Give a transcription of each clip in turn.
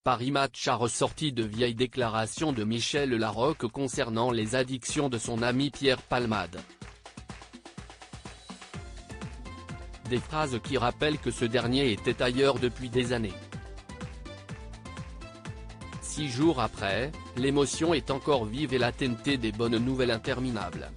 Paris Match a ressorti de vieilles déclarations de Michel Larocque concernant les addictions de son ami Pierre Palmade. Des phrases qui rappellent que ce dernier était ailleurs depuis des années. 6 jours après, l'émotion est encore vive et la TNT des bonnes nouvelles interminables.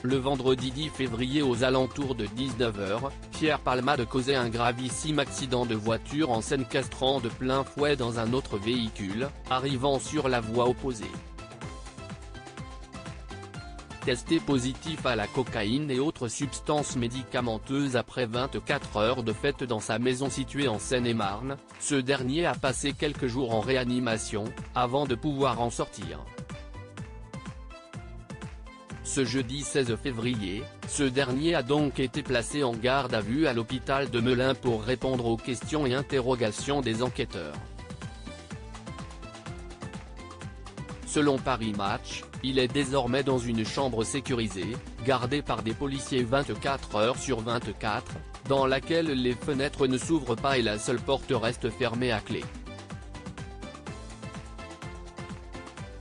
Le vendredi 10 février aux alentours de 19h, Pierre Palmade causait un gravissime accident de voiture en s'encastrant de plein fouet dans un autre véhicule, arrivant sur la voie opposée. Testé positif à la cocaïne et autres substances médicamenteuses après 24 heures de fête dans sa maison située en Seine-et-Marne, ce dernier a passé quelques jours en réanimation, avant de pouvoir en sortir. Ce jeudi 16 février, ce dernier a donc été placé en garde à vue à l'hôpital de Melun pour répondre aux questions et interrogations des enquêteurs. Selon Paris Match, il est désormais dans une chambre sécurisée, gardée par des policiers 24 heures sur 24, dans laquelle les fenêtres ne s'ouvrent pas et la seule porte reste fermée à clé.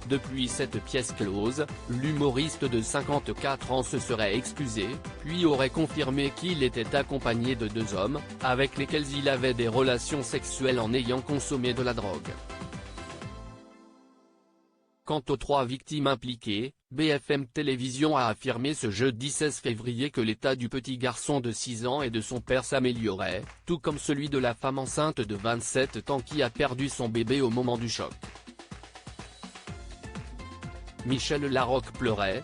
Depuis cette pièce close, l'humoriste de 54 ans se serait excusé, puis aurait confirmé qu'il était accompagné de 2 hommes, avec lesquels il avait des relations sexuelles en ayant consommé de la drogue. Quant aux 3 victimes impliquées, BFM Télévision a affirmé ce jeudi 16 février que l'état du petit garçon de 6 ans et de son père s'améliorait, tout comme celui de la femme enceinte de 27 ans qui a perdu son bébé au moment du choc. Michel Larocque pleurait,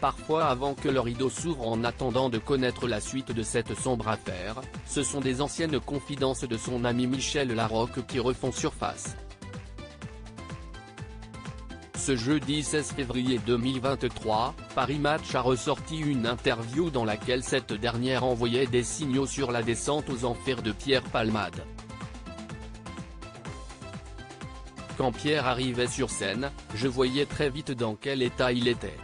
parfois avant que le rideau s'ouvre en attendant de connaître la suite de cette sombre affaire. Ce sont des anciennes confidences de son ami Michel Larocque qui refont surface. Ce jeudi 16 février 2023, Paris Match a ressorti une interview dans laquelle cette dernière envoyait des signaux sur la descente aux enfers de Pierre Palmade. Quand Pierre arrivait sur scène, je voyais très vite dans quel état il était.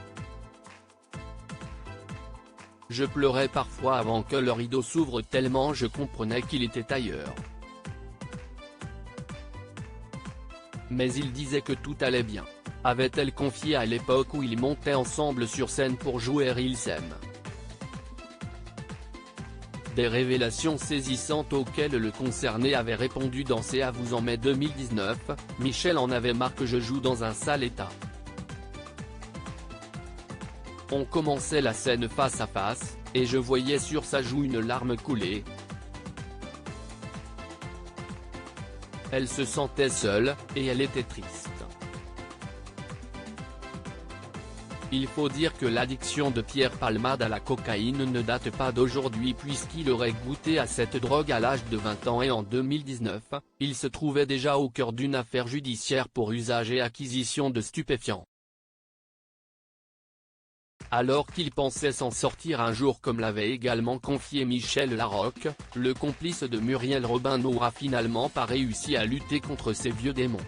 Je pleurais parfois avant que le rideau s'ouvre tellement je comprenais qu'il était ailleurs. Mais il disait que tout allait bien, avait-elle confié à l'époque où ils montaient ensemble sur scène pour jouer Ils s'aiment. Des révélations saisissantes auxquelles le concerné avait répondu dans C'est à vous en mai 2019, Michel en avait marre que je joue dans un sale état. On commençait la scène face à face, et je voyais sur sa joue une larme couler. Elle se sentait seule, et elle était triste. Il faut dire que l'addiction de Pierre Palmade à la cocaïne ne date pas d'aujourd'hui puisqu'il aurait goûté à cette drogue à l'âge de 20 ans et en 2019, il se trouvait déjà au cœur d'une affaire judiciaire pour usage et acquisition de stupéfiants. Alors qu'il pensait s'en sortir un jour comme l'avait également confié Michel Larocque, le complice de Muriel Robin n'aura finalement pas réussi à lutter contre ces vieux démons.